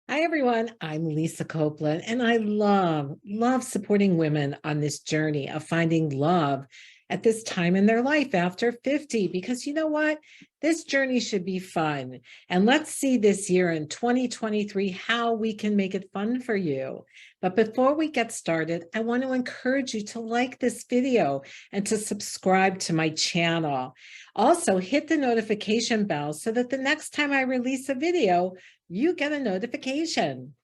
Hi, everyone. I'm Lisa Copeland, and I love supporting women on this journey of finding love at this time in their life after 50, because you know what? This journey should be fun. And let's see this year in 2023 how we can make it fun for you. But before we get started, I want to encourage you to like this video and to subscribe to my channel. Also, hit the notification bell so that the next time I release a video, you get a notification.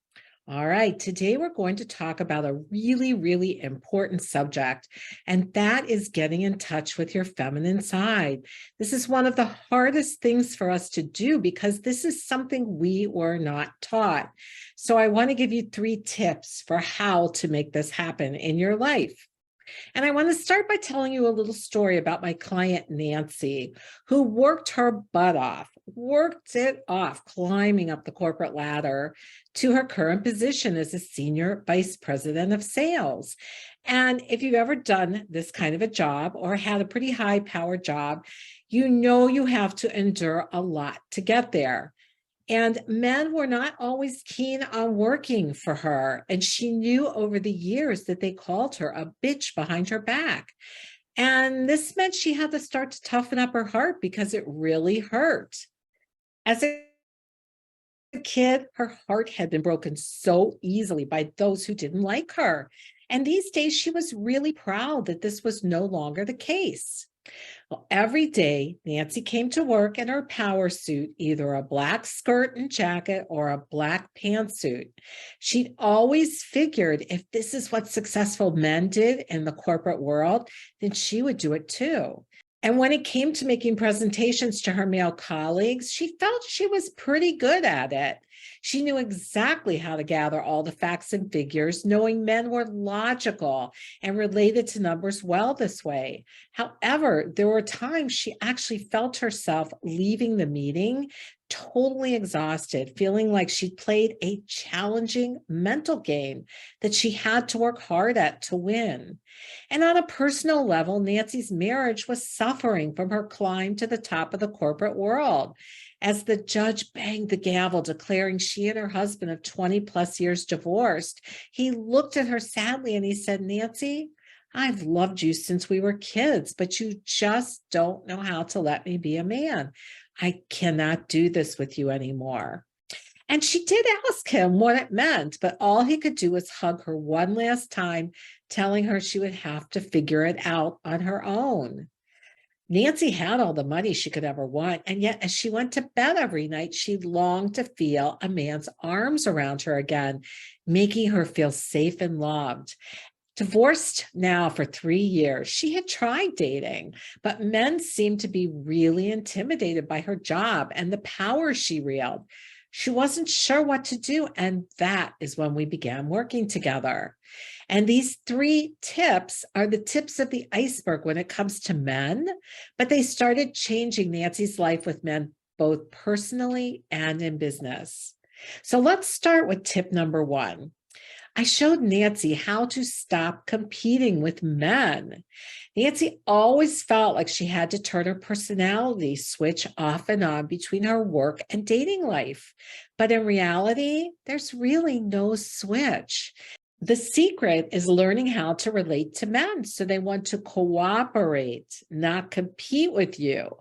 All right, today we're going to talk about a really important subject, and that is getting in touch with your feminine side. This is one of the hardest things for us to do because this is something we were not taught. So I want to give you 3 tips for how to make this happen in your life. And I want to start by telling you a little story about my client, Nancy, who worked her butt off, worked it off, climbing up the corporate ladder to her current position as a senior vice president of sales. And if you've ever done this kind of a job or had a pretty high power job, you know you have to endure a lot to get there. And men were not always keen on working for her. And she knew over the years that they called her a bitch behind her back. And this meant she had to start to toughen up her heart because it really hurt. As a kid, her heart had been broken so easily by those who didn't like her. And these days, she was really proud that this was no longer the case. Well, every day, Nancy came to work in her power suit, either a black skirt and jacket or a black pantsuit. She'd always figured if this is what successful men did in the corporate world, then she would do it too. And when it came to making presentations to her male colleagues, she felt she was pretty good at it. She knew exactly how to gather all the facts and figures, knowing men were logical and related to numbers well this way. However, there were times she actually felt herself leaving the meeting totally exhausted, feeling like she played a challenging mental game that she had to work hard at to win. And on a personal level, Nancy's marriage was suffering from her climb to the top of the corporate world. As the judge banged the gavel, declaring she and her husband of 20 plus years divorced, he looked at her sadly and he said, "Nancy, I've loved you since we were kids, but you just don't know how to let me be a man. I cannot do this with you anymore." And she did ask him what it meant, but all he could do was hug her one last time, telling her she would have to figure it out on her own. Nancy had all the money she could ever want, and yet as she went to bed every night, she longed to feel a man's arms around her again, making her feel safe and loved. Divorced now for 3 years, she had tried dating, but men seemed to be really intimidated by her job and the power she wielded. She wasn't sure what to do, and that is when we began working together. And these 3 tips are the tips of the iceberg when it comes to men, but they started changing Nancy's life with men, both personally and in business. So let's start with tip number 1. I showed Nancy how to stop competing with men. Nancy always felt like she had to turn her personality switch off and on between her work and dating life. But in reality, there's really no switch. The secret is learning how to relate to men so they want to cooperate, not compete with you.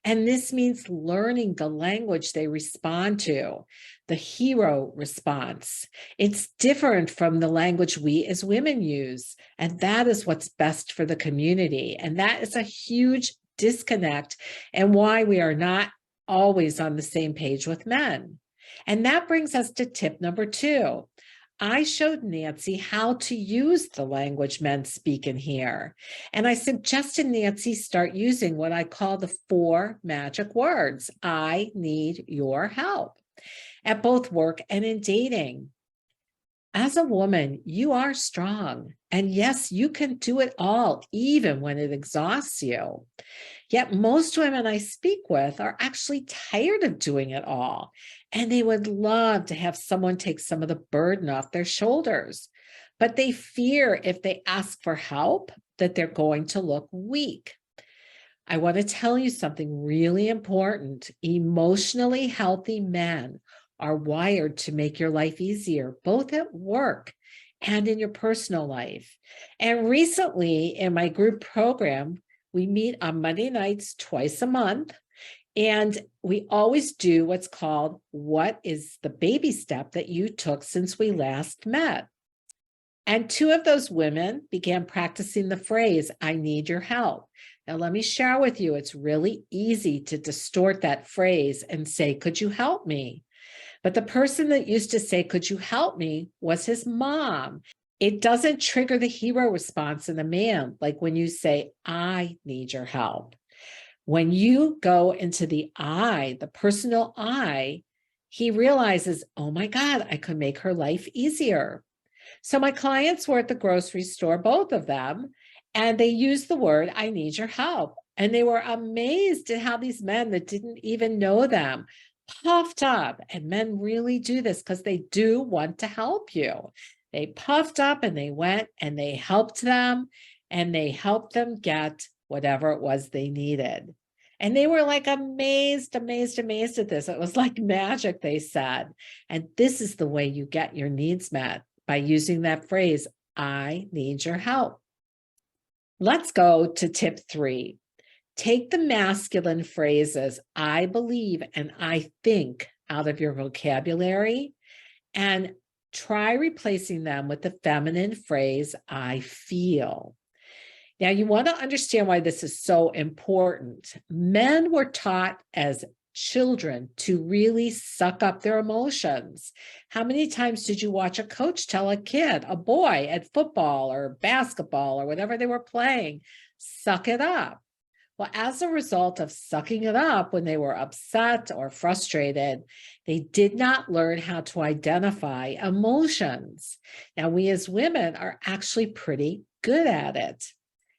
And this means learning the language they respond to, the hero response. It's different from the language we as women use. And that is what's best for the community. And that is a huge disconnect and why we are not always on the same page with men. And that brings us to tip number 2. I showed Nancy how to use the language men speak in here. And I suggested Nancy start using what I call the 4 magic words. I need your help at both work and in dating. As a woman, you are strong. And yes, you can do it all, even when it exhausts you. Yet most women I speak with are actually tired of doing it all. And they would love to have someone take some of the burden off their shoulders. But they fear if they ask for help that they're going to look weak. I want to tell you something really important. Emotionally healthy men are wired to make your life easier, both at work and in your personal life. And recently in my group program, we meet on Monday nights twice a month. And we always do what's called, what is the baby step that you took since we last met? And two of those women began practicing the phrase, I need your help. Now, let me share with you, it's really easy to distort that phrase and say, could you help me? But the person that used to say, could you help me, was his mom. It doesn't trigger the hero response in the man, like when you say, I need your help. When you go into the I, the personal I, he realizes, oh my God, I could make her life easier. So my clients were at the grocery store, both of them, and they used the word, I need your help. And they were amazed at how these men that didn't even know them puffed up. And men really do this because they do want to help you. They puffed up and they went and they helped them and they helped them get whatever it was they needed. And they were like amazed at this. It was like magic, they said. And this is the way you get your needs met, by using that phrase, I need your help. Let's go to tip 3. Take the masculine phrases, I believe and I think, out of your vocabulary and try replacing them with the feminine phrase, I feel. Now, you want to understand why this is so important. Men were taught as children to really suck up their emotions. How many times did you watch a coach tell a kid, a boy at football or basketball or whatever they were playing, suck it up? Well, as a result of sucking it up when they were upset or frustrated, they did not learn how to identify emotions. Now, we as women are actually pretty good at it.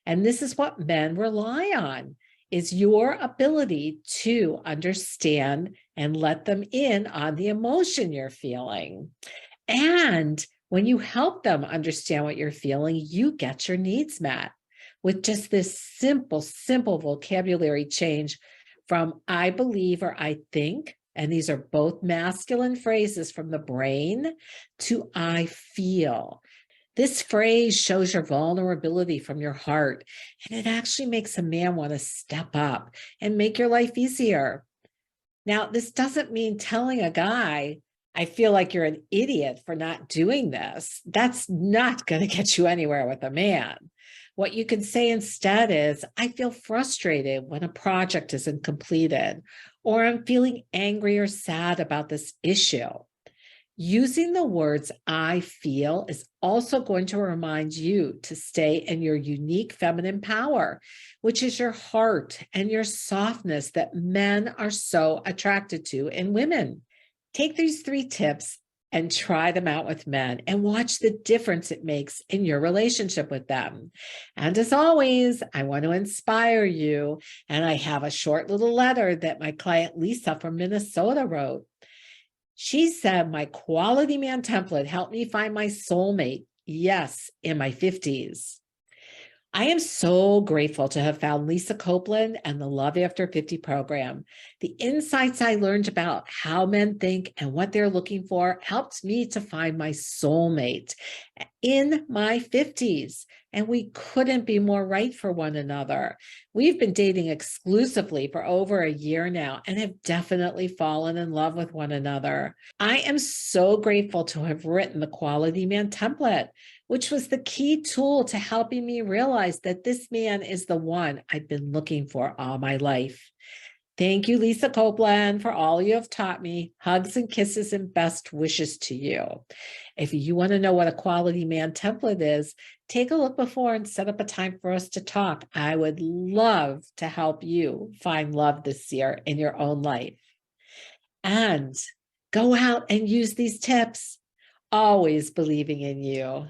And this is what men rely on, is your ability to understand and let them in on the emotion you're feeling. And when you help them understand what you're feeling, you get your needs met with just this simple vocabulary change from I believe or I think, and these are both masculine phrases from the brain, to I feel. This phrase shows your vulnerability from your heart, and it actually makes a man want to step up and make your life easier. Now, this doesn't mean telling a guy, I feel like you're an idiot for not doing this. That's not going to get you anywhere with a man. What you can say instead is, I feel frustrated when a project isn't completed, or I'm feeling angry or sad about this issue. Using the words I feel is also going to remind you to stay in your unique feminine power, which is your heart and your softness that men are so attracted to in women. Take these 3 tips and try them out with men and watch the difference it makes in your relationship with them. And as always, I want to inspire you. And I have a short little letter that my client Lisa from Minnesota wrote. She said, my quality man template helped me find my soulmate. Yes, in my 50s. I am so grateful to have found Lisa Copeland and the Love After 50 program. The insights I learned about how men think and what they're looking for helped me to find my soulmate in my 50s. And we couldn't be more right for one another. We've been dating exclusively for over a year now and have definitely fallen in love with one another. I am so grateful to have written the Quality Man template, which was the key tool to helping me realize that this man is the one I've been looking for all my life. Thank you, Lisa Copeland, for all you have taught me. Hugs and kisses and best wishes to you. If you want to know what a Quality Man template is, take a look before and set up a time for us to talk. I would love to help you find love this year in your own life. And go out and use these tips, always believing in you.